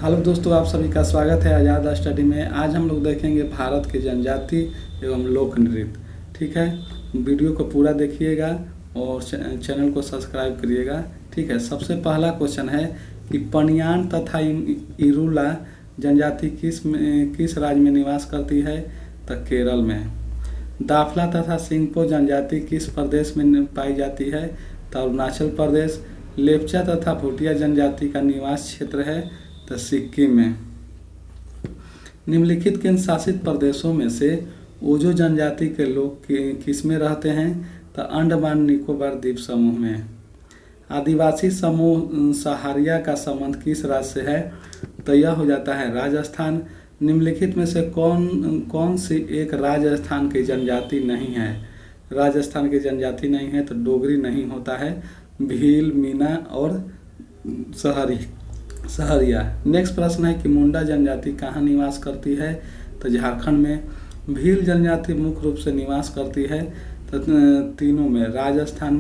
Hello दोस्तों, आप सभी का स्वागत है आज़ाद स्टडी में। आज हम लोग देखेंगे भारत के जनजाति एवं लोक नृत्य। ठीक है, वीडियो को पूरा देखिएगा और चैनल को सब्सक्राइब करिएगा। ठीक है, सबसे पहला क्वेश्चन है कि पनियान तथा इरुला जनजाति किस राज्य में निवास करती है? तो केरल में। दाफला तथा सिंगपो जनजाति किस प्रदेश में पाई जाती है? तो अरुणाचल प्रदेश। लेप्चा तथा भूटिया जनजाति का निवास क्षेत्र है तो सिक्किम में। निम्नलिखित केंद्र शासित प्रदेशों में से ओजो जनजाति के लोग किस में रहते हैं? तो अंडमान निकोबार द्वीप समूह में। आदिवासी समूह सहारिया का संबंध किस राज्य से है? तो यह हो जाता है राजस्थान। निम्नलिखित में से कौन सी एक राजस्थान की जनजाति नहीं है? राजस्थान की जनजाति नहीं है तो डोगरी नहीं होता है, भील, मीना और सहरिया। नेक्स्ट प्रश्न है कि मुंडा जनजाति कहाँ निवास करती है? तो झारखंड में। भील जनजाति मुख्य रूप से निवास करती है तो तीनों में, राजस्थान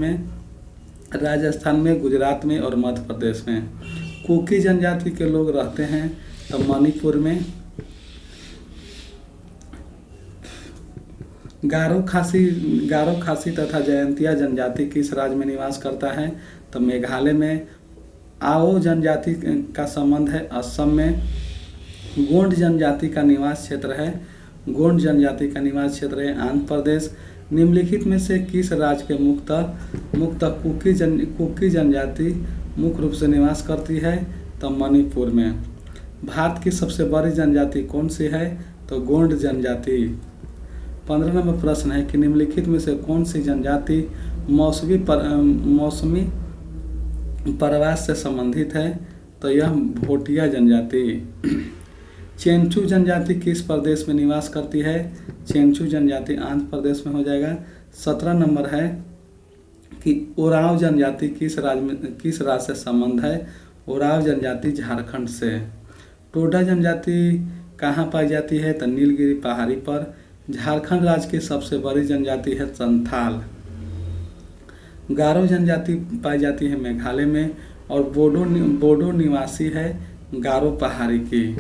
में, गुजरात में और मध्य प्रदेश में। कुकी जनजाति के लोग रहते हैं तो मणिपुर में। गारो खासी तथा जयंतिया जनजाति किस राज्य में निवास करता है? तो मेघालय में। आओ जनजाति का संबंध है असम में। गोंड जनजाति का निवास क्षेत्र है आंध्र प्रदेश। निम्नलिखित में से किस राज्य के मुक्त कुकी जनजाति मुख्य रूप से निवास करती है? तो मणिपुर में। भारत की सबसे बड़ी जनजाति कौन सी है? तो गोंड जनजाति। 15 नंबर प्रश्न है कि निम्नलिखित में से कौन सी जनजाति मौसमी प्रवास से संबंधित है? तो यह भोटिया जनजाति। चेंचू जनजाति किस प्रदेश में निवास करती है? चेंचू जनजाति आंध्र प्रदेश में हो जाएगा। 17 नंबर है कि ओराव जनजाति किस राज्य से संबंध है? ओराव जनजाति झारखंड से। टोडा जनजाति कहाँ पाई जाती है? तो नीलगिरी पहाड़ी पर। झारखंड राज्य की सबसे बड़ी जनजाति है संथाल। गारो जनजाति पाई जाती है मेघालय में और बोडो निवासी है गारो पहाड़ी की।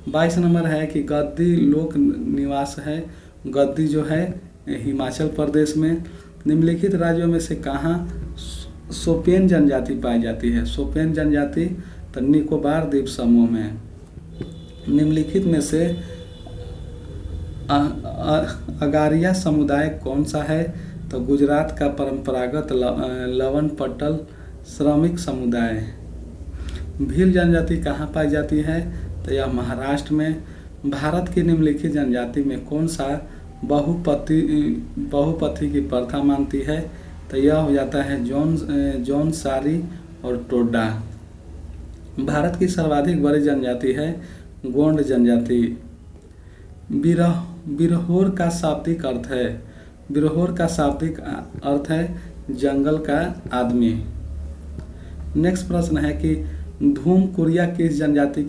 22 नंबर है कि गद्दी लोक निवास है। गद्दी जो है हिमाचल प्रदेश में। निम्नलिखित राज्यों में से कहाँ सोपेन जनजाति पाई जाती है? सोपेन जनजाति तो निकोबार द्वीप समूह में। निम्नलिखित में से अगारिया समुदाय कौन सा है? तो गुजरात का परंपरागत लवन पट्टल श्रमिक समुदाय। भील जनजाति कहाँ पाई जाती है? तो यह महाराष्ट्र में। भारत की निम्नलिखित जनजाति में कौन सा बहुपति की प्रथा मानती है? तो यह हो जाता है जौनसारी और टोडा। भारत की सर्वाधिक बड़ी जनजाति है गोंड जनजाति। बिरहोर का शाब्दिक अर्थ है जंगल का आदमी। नेक्स्ट प्रश्न है कि धूम कुरिया किस जनजाति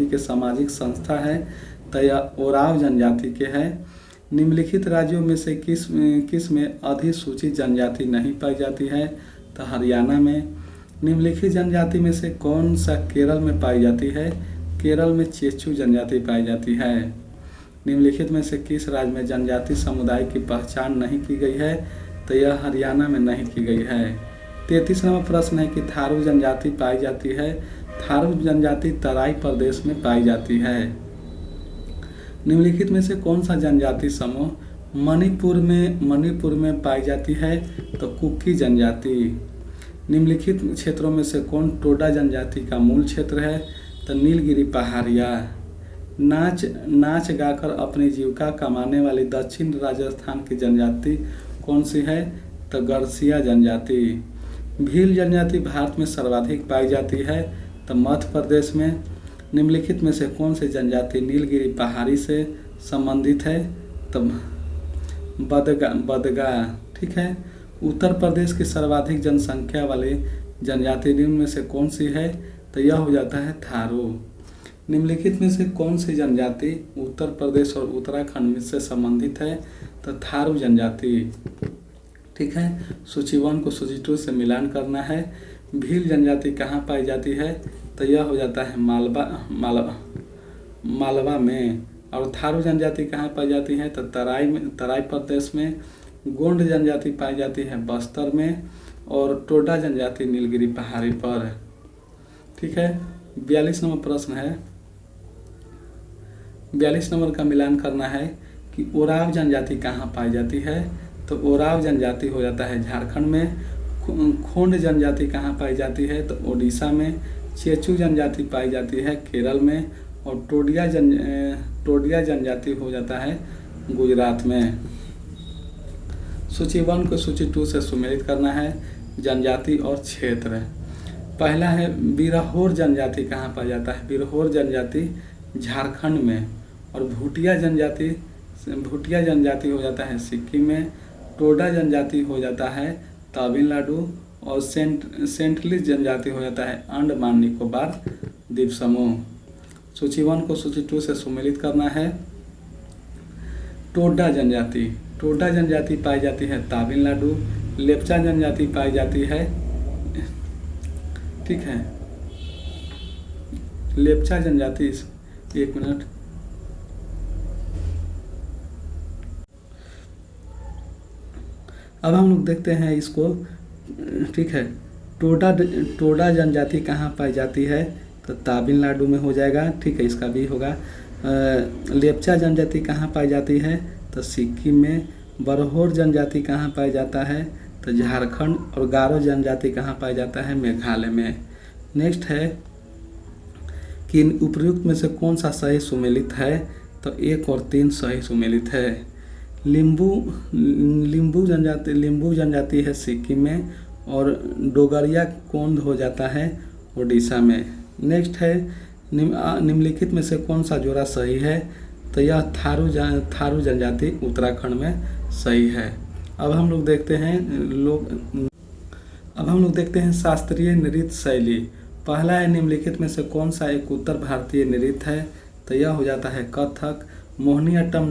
की सामाजिक संस्था है? तो यह ओराव जनजाति के है। निम्नलिखित राज्यों में से किस में अधिसूचित जनजाति नहीं पाई जाती है? तो हरियाणा में। निम्नलिखित जनजाति में से कौन सा केरल में पाई जाती है? केरल में चेचू जनजाति पाई जाती है। निम्नलिखित में से किस राज्य में जनजाति समुदाय की पहचान नहीं की गई है? तो यह हरियाणा में नहीं की गई है। 33 नंबर प्रश्न है कि थारू जनजाति पाई जाती है। थारू जनजाति तराई प्रदेश में पाई जाती है। निम्नलिखित में से कौन सा जनजाति समूह मणिपुर में पाई जाती है? तो कुकी जनजाति। निम्नलिखित क्षेत्रों में से कौन टोडा जनजाति का मूल क्षेत्र है? तो नीलगिरी पहाड़िया। नाच गाकर अपनी जीविका कमाने वाली दक्षिण राजस्थान की जनजाति कौन सी है? तो गरसिया जनजाति। भील जनजाति भारत में सर्वाधिक पाई जाती है तो मध्य प्रदेश में। निम्नलिखित में से कौन सी जनजाति नीलगिरी पहाड़ी से संबंधित है? तो बदगा। ठीक है। उत्तर प्रदेश की सर्वाधिक जनसंख्या वाली जनजाति निम्न में से कौन सी है? तो यह हो जाता है थारू। निम्नलिखित में से कौन सी जनजाति उत्तर प्रदेश और उत्तराखंड से संबंधित है? तो थारू जनजाति। ठीक है। सूची 1 को सूची 2 से मिलान करना है। भील जनजाति कहाँ पाई जाती है, तो यह हो जाता है मालवा में। और थारू जनजाति कहाँ पाई जाती है, तो तराई प्रदेश में। गोंड जनजाति पाई जाती है बस्तर में। और टोडा जनजाति नीलगिरी पहाड़ी पर। ठीक है। 42 नंबर प्रश्न है, 42 नंबर का मिलान करना है कि ओराव जनजाति कहाँ पाई जाती है, तो ओराव जनजाति हो जाता है झारखंड में। खोंड जनजाति कहाँ पाई जाती है, तो ओडिशा में। चेचू जनजाति पाई जाती है केरल में। और टोडिया जनजाति हो जाता है गुजरात में। सूची 1 को सूची 2 से सुमेलित करना है, जनजाति और क्षेत्र। पहला है बिरहोर जनजाति कहाँ पाया जाता है, बिरहोर जनजाति झारखंड में। और भूटिया जनजाति हो जाता है सिक्किम में। टोडा जनजाति हो जाता है तमिलनाडु। और सेंटलिस जनजाति हो जाता है अंडमान निकोबार द्वीप समूह। सूची 1 को सूची 2 से सुमेलित करना है। टोडा जनजाति पाई जाती है तमिलनाडु। लेप्चा जनजाति पाई जाती है, ठीक है, लेप्चा जनजाति, एक मिनट, अब हम लोग देखते हैं इसको। ठीक है। टोडा जनजाति कहाँ पाई जाती है, तो तमिलनाडु में हो जाएगा। ठीक है, इसका भी होगा। लेप्चा जनजाति कहाँ पाई जाती है, तो सिक्किम में। बरहोर जनजाति कहाँ पाया जाता है, तो झारखंड। और गारो जनजाति कहाँ पाया जाता है, मेघालय में। नेक्स्ट है कि उपर्युक्त में से कौन सा सही सुमेलित है, तो 1 और 3 सही सुमेलित है। लिम्बू जनजाति है सिक्किम में। और डोगरिया कोंड हो जाता है उड़ीसा में। नेक्स्ट है निम्नलिखित में से कौन सा जोड़ा सही है, तो यह थारू जनजाति उत्तराखंड में सही है। अब हम लोग देखते हैं शास्त्रीय नृत्य शैली। पहला है निम्नलिखित में से कौन सा एक उत्तर भारतीय नृत्य है, तो यह हो जाता है कथक। मोहिनीअट्टम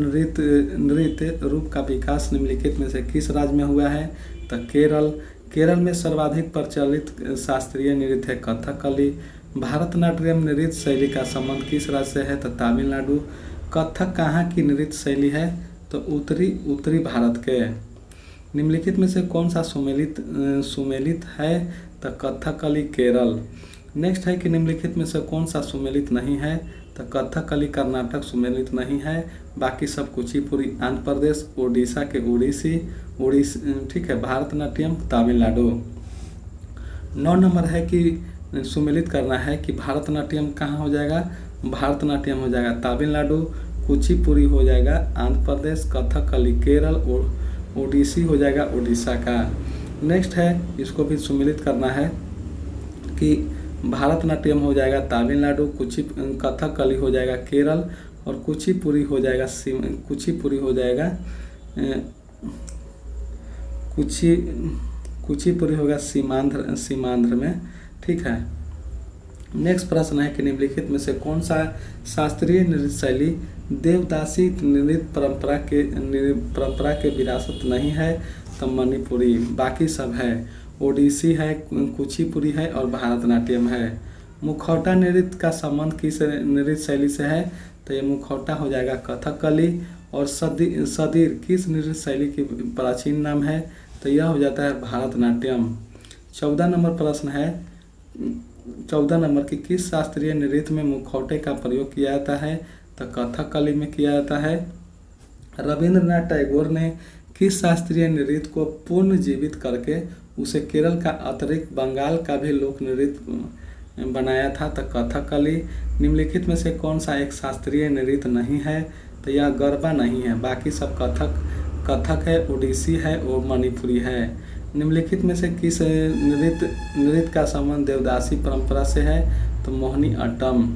नृत्य रूप का विकास निम्नलिखित में से किस राज्य में हुआ है, तो केरल में सर्वाधिक प्रचलित शास्त्रीय नृत्य है कथकली। भारतनाट्यम नृत्य शैली का संबंध किस राज्य से है, तो तमिलनाडु। कथक कहाँ की नृत्य शैली है, तो उत्तरी भारत के। निम्नलिखित में से कौन सा सुमेलित है, तो कथकली केरल। नेक्स्ट है कि निम्नलिखित में से कौन सा सुमेलित नहीं है, तो कथकली कर्नाटक सुमेलित नहीं है। बाकी सब कुचिपुड़ी आंध्र प्रदेश। ओडिशा के ओडिसी, ठीक है। भारतनाट्यम तमिलनाडु। 9 नंबर है कि सुमेलित करना है कि भारतनाट्यम कहाँ हो जाएगा, भारतनाट्यम हो जाएगा तमिलनाडु। कुचिपुड़ी हो जाएगा आंध्र प्रदेश। कथकली केरल। ओडिसी हो जाएगा उड़ीसा का। नेक्स्ट है, इसको भी सुमेलित करना है कि भारतनाट्यम हो जाएगा तमिलनाडु। कथकली हो जाएगा केरल। और कुचिपुड़ी हो जाएगा कुचिपुड़ी होगा सीमांध्र में, ठीक है। नेक्स्ट प्रश्न है कि निम्नलिखित में से कौन सा शास्त्रीय नृत्य शैली देवदासी नृत्य परंपरा के विरासत नहीं है, तो मणिपुरी। बाकी सब है, ओडिसी है, कुचिपुड़ी है और भारतनाट्यम है। मुखौटा नृत्य का संबंध किस नृत्य शैली से है, तो ये मुखौटा हो जाएगा कथकली। और सदीर किस नृत्य शैली की प्राचीन नाम है, तो यह हो जाता है भारतनाट्यम। 14 नंबर प्रश्न है, 14 नंबर की किस शास्त्रीय नृत्य में मुखौटे का प्रयोग किया जाता है, तो कथकली में किया जाता है। रविंद्रनाथ टैगोर ने किस शास्त्रीय नृत्य को पुनर्जीवित करके उसे केरल का अतिरिक्त बंगाल का भी लोक नृत्य बनाया था, तो कथकली। निम्नलिखित में से कौन सा एक शास्त्रीय नृत्य नहीं है, तो यह गरबा नहीं है। बाकी सब कथक है, ओडिसी है और मणिपुरी है। निम्नलिखित में से किस नृत्य का संबंध देवदासी परंपरा से है, तो मोहिनीअट्टम।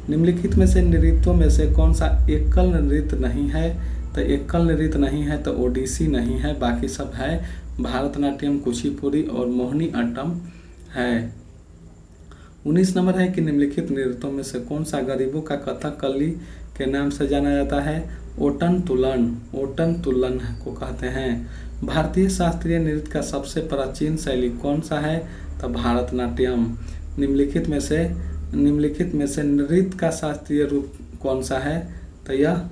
निम्नलिखित में से नृत्यों में से कौन सा एकल नृत्य नहीं है, तो एकल नृत्य नहीं है तो ओडिसी नहीं है। बाकी सब है, भारतनाट्यम, कुचिपुड़ी और मोहिनीअट्टम है। 19 नंबर है कि निम्नलिखित नृत्यों में से कौन सा गरीबों का कथकली के नाम से जाना जाता है, ओटन तुलन को कहते हैं। भारतीय शास्त्रीय नृत्य का सबसे प्राचीन शैली कौन सा है? तो भारतनाट्यम। निम्नलिखित में से नृत्य का शास्त्रीय रूप कौन सा है? तो यह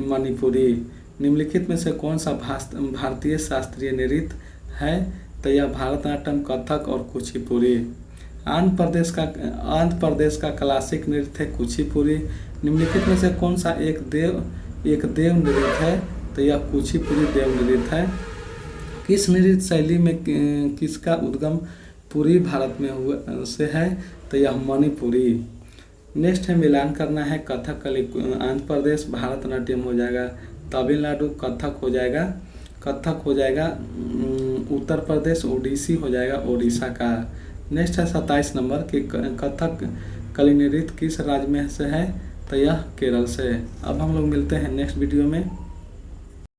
मणिपुरी। निम्नलिखित में से कौन सा भारतीय शास्त्रीय नृत्य है? तो यह भारतनाट्यम, कथक और कुचिपुड़ी। आंध्र प्रदेश का क्लासिक नृत्य है कुचिपुड़ी। निम्नलिखित में से कौन सा एक देव नृत्य है? तो यह कुचिपुड़ी देव नृत्य है। किस नृत्य शैली में किसका उद्गम पूर्वी भारत में से है? तो यह मणिपुरी। नेक्स्ट है मिलान करना है। कथकली आंध्र प्रदेश, भारतनाट्यम हो जाएगा तमिलनाडु, कथक हो जाएगा उत्तर प्रदेश, ओडिसी हो जाएगा ओडिशा का। नेक्स्ट है 27 नंबर कि कथकली नृत्य किस राज्य में से है? तो यह केरल से। अब हम लोग मिलते हैं नेक्स्ट वीडियो में।